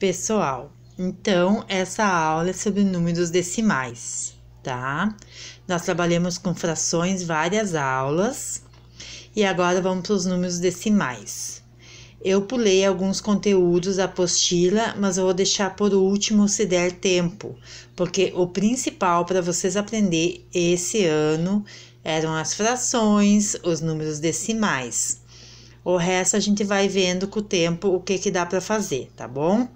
Pessoal, então essa aula é sobre números decimais, tá? Nós trabalhamos com frações várias aulas e agora vamos para os números decimais. Eu pulei alguns conteúdos da apostila, mas eu vou deixar por último se der tempo, porque o principal para vocês aprender esse ano eram as frações, os números decimais. O resto a gente vai vendo com o tempo o que dá para fazer, tá bom?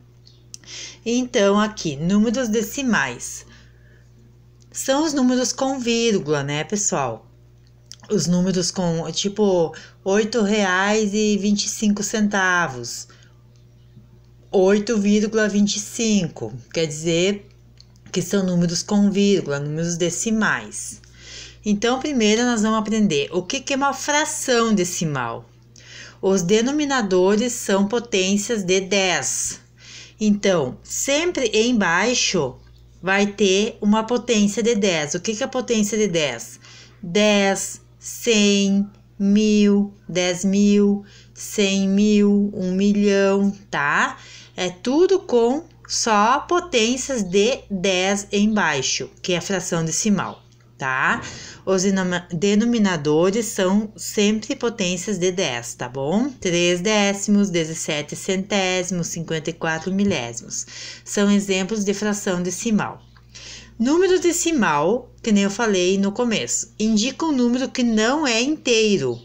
Então, aqui, números decimais. São os números com vírgula, né, pessoal? Os números com, tipo, R$8,25. 8,25. Quer dizer que são números com vírgula, números decimais. Então, primeiro nós vamos aprender o que é uma fração decimal. Os denominadores são potências de 10. Então, sempre embaixo vai ter uma potência de 10. O que é a potência de 10? 10, 100, 1000, 10.000, 100.000, 1 milhão, tá? É tudo com só potências de 10 embaixo, que é a fração decimal, tá? Os denominadores são sempre potências de 10, tá bom? 3 décimos, 17 centésimos, 54 milésimos. São exemplos de fração decimal. Número decimal, que nem eu falei no começo, indica um número que não é inteiro,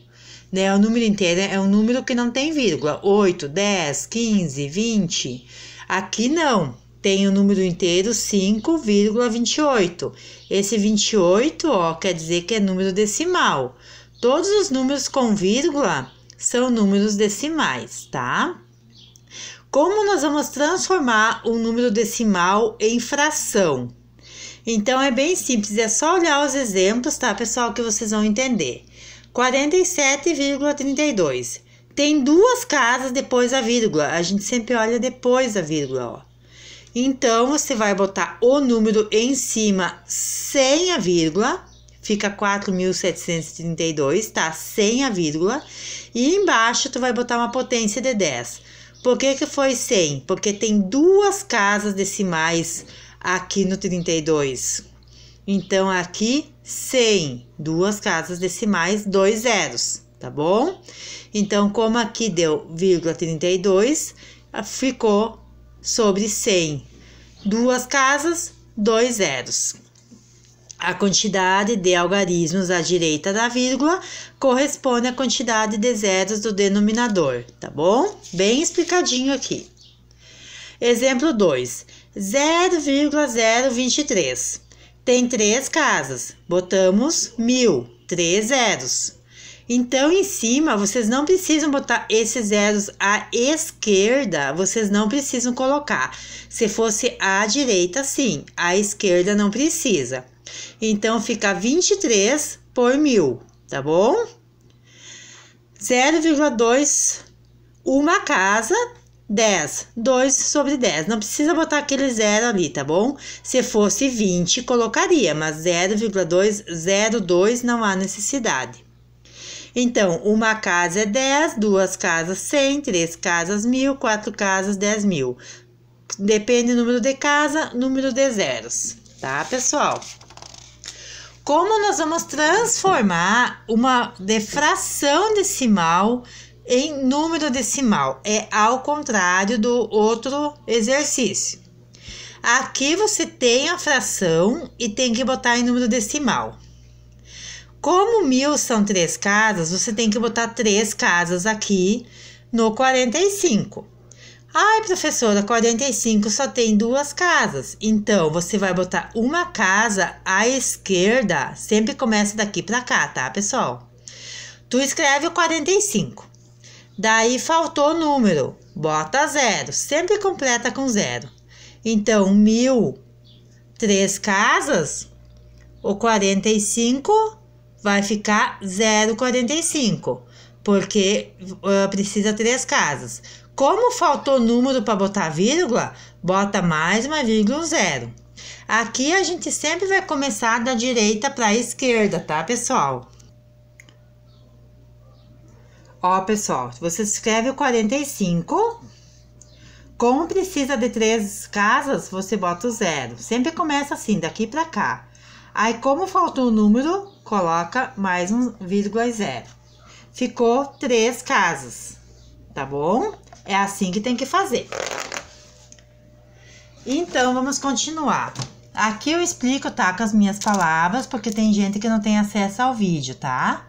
né? O número inteiro é um número que não tem vírgula. 8, 10, 15, 20. Aqui não. Tem o número inteiro 5,28. Esse 28, ó, quer dizer que é número decimal. Todos os números com vírgula são números decimais, tá? Como nós vamos transformar um número decimal em fração? Então, é bem simples, é só olhar os exemplos, tá, pessoal, que vocês vão entender. 47,32. Tem duas casas depois da vírgula. A gente sempre olha depois da vírgula, ó. Então, você vai botar o número em cima sem a vírgula, fica 4.732, tá? Sem a vírgula. E embaixo, tu vai botar uma potência de 10. Por que foi 100? Porque tem duas casas decimais aqui no 32. Então, aqui, 100, duas casas decimais, 2 zeros, tá bom? Então, como aqui deu vírgula 32, ficou sobre 100, duas casas, 2 zeros. A quantidade de algarismos à direita da vírgula corresponde à quantidade de zeros do denominador, tá bom? Bem explicadinho aqui. Exemplo 2, 0,023. Tem 3 casas, botamos 1000, 3 zeros. Então, em cima, vocês não precisam botar esses zeros à esquerda, vocês não precisam colocar. Se fosse à direita, sim, à esquerda não precisa. Então, fica 23 por 1000, tá bom? 0,2, uma casa, 10, 2 sobre 10. Não precisa botar aquele zero ali, tá bom? Se fosse 20, colocaria, mas 0,202 não há necessidade. Então, uma casa é 10, duas casas 100, 3 casas 1000, 4 casas 10.000. Depende do número de casa, número de zeros, tá, pessoal? Como nós vamos transformar uma fração decimal em número decimal? É ao contrário do outro exercício. Aqui você tem a fração e tem que botar em número decimal. Como 1000 são 3 casas, você tem que botar 3 casas aqui no 45. Ai, professora, 45 só tem 2 casas. Então, você vai botar uma casa à esquerda, sempre começa daqui para cá, tá, pessoal? Tu escreve o 45. Daí, faltou o número, bota 0, sempre completa com 0. Então, 1000, 3 casas, o 45 vai ficar 0,45, porque precisa 3 casas. Como faltou número para botar vírgula, bota mais uma vírgula, um zero. Aqui a gente sempre vai começar da direita para a esquerda, tá, pessoal? Ó, pessoal, você escreve o 45, Como precisa de 3 casas, você bota o 0. Sempre começa assim, daqui para cá. Aí, como faltou um número, coloca mais um vírgula e 0. Ficou 3 casas, tá bom? É assim que tem que fazer. Então, vamos continuar. Aqui eu explico, tá, com as minhas palavras, porque tem gente que não tem acesso ao vídeo, tá?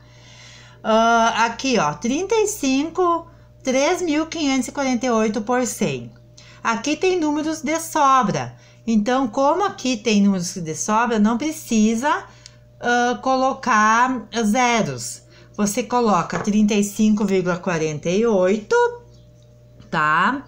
Aqui, ó, 3.548 por 100. Aqui tem números de sobra. Então, como aqui tem números de sobra, não precisa colocar zeros. Você coloca 35,48, tá?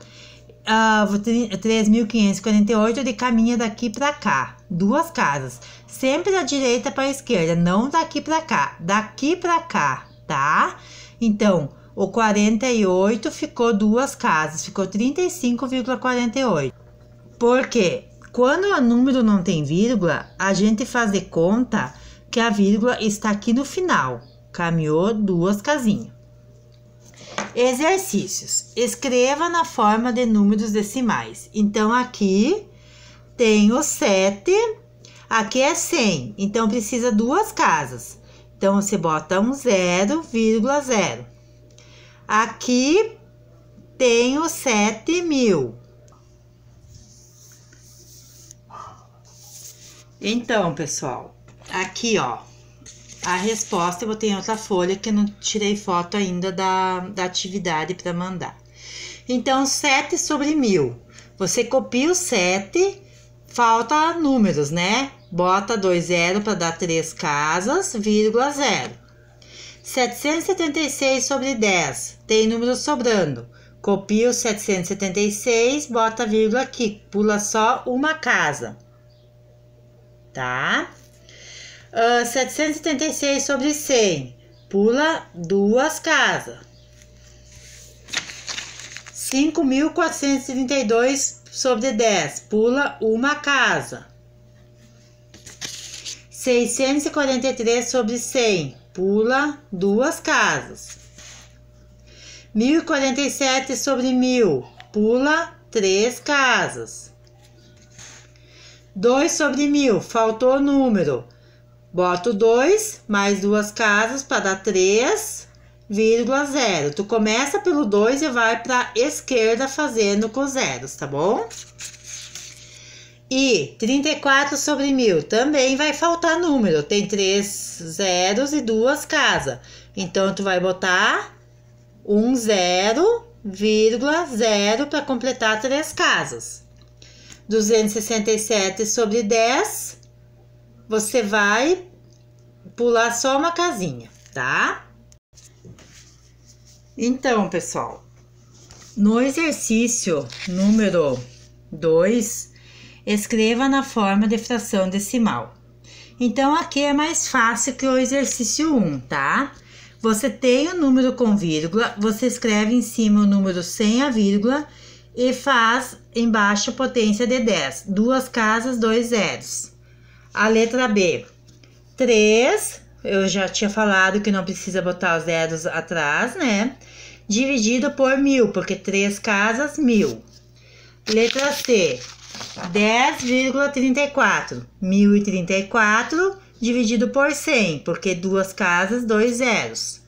3.548, ele caminha daqui para cá, 2 casas. Sempre da direita para a esquerda, não daqui para cá, daqui para cá, tá? Então, o 48 ficou 2 casas, ficou 35,48. Por quê? Quando o número não tem vírgula, a gente faz de conta que a vírgula está aqui no final. Caminhou 2 casinhas. Exercícios. Escreva na forma de números decimais. Então, aqui tem o 7, aqui é 100. Então, precisa 2 casas. Então, você bota um 0,0. Aqui tem o 7.000. Então, pessoal, aqui, ó, a resposta eu botei em outra folha que eu não tirei foto ainda da atividade para mandar. Então, 7 sobre 1.000. Você copia o 7, falta números, né? Bota 2 0 para dar 3 casas, vírgula 0. 776 sobre 10. Tem número sobrando. Copia o 776, bota vírgula aqui. Pula só uma casa. Tá? 776 sobre 100. Pula 2 casas. 5.432 sobre 10. Pula uma casa. 643 sobre 100. Pula 2 casas. 1.047 sobre 1.000. Pula 3 casas. 2 sobre 1.000. Faltou o número. Bota o 2 mais 2 casas para dar 3,0. Tu começa pelo 2 e vai para a esquerda fazendo com zeros, tá bom? E 34 sobre 1.000 também vai faltar número. Tem 3 zeros e 2 casas. Então, tu vai botar um 0,0 para completar 3 casas. 267 sobre 10. Você vai pular só uma casinha, tá? Então, pessoal, no exercício número 2, escreva na forma de fração decimal. Então, aqui é mais fácil que o exercício 1, tá? Você tem o número com vírgula, você escreve em cima o número sem a vírgula e faz embaixo potência de 10. 2 casas, 2 zeros. A letra B, 3, eu já tinha falado que não precisa botar os zeros atrás, né? Dividido por 1.000, porque 3 casas, 1.000. Letra C, 10,34. 1.034 dividido por 100, porque 2 casas, 2 zeros.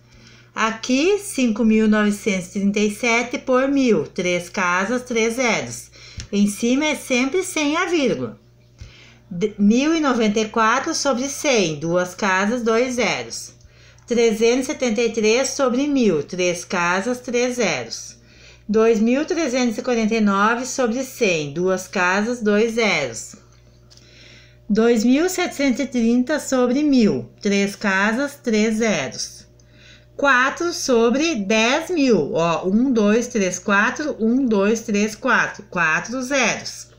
Aqui, 5.937 por 1.000, 3 casas, 3 zeros. Em cima é sempre sem a vírgula. 1.094 sobre 100, 2 casas, 2 zeros. 373 sobre 1.000, 3 casas, 3 zeros. 2.349 sobre 100, 2 casas, 2 zeros. 2.730 sobre 1.000, 3 casas, 3 zeros. 4 sobre 10.000, ó, 1, 2, 3, 4, 1, 2, 3, 4, 4 zeros.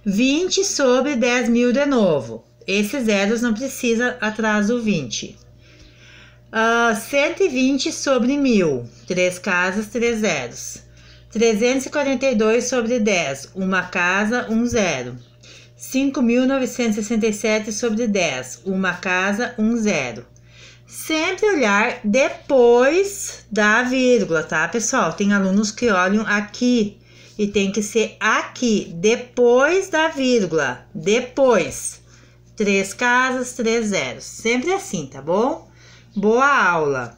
20 sobre 10.000 de novo, esses zeros não precisa atrás do 20. 120 sobre 1.000, 3 casas, 3 zeros. 342 sobre 10, uma casa, 1 zero. 5.967 sobre 10, uma casa, 1 zero. Sempre olhar depois da vírgula, tá, pessoal? Tem alunos que olham aqui E tem que ser aqui, depois da vírgula. Depois. 3 casas, 3 zeros. Sempre assim, tá bom? Boa aula!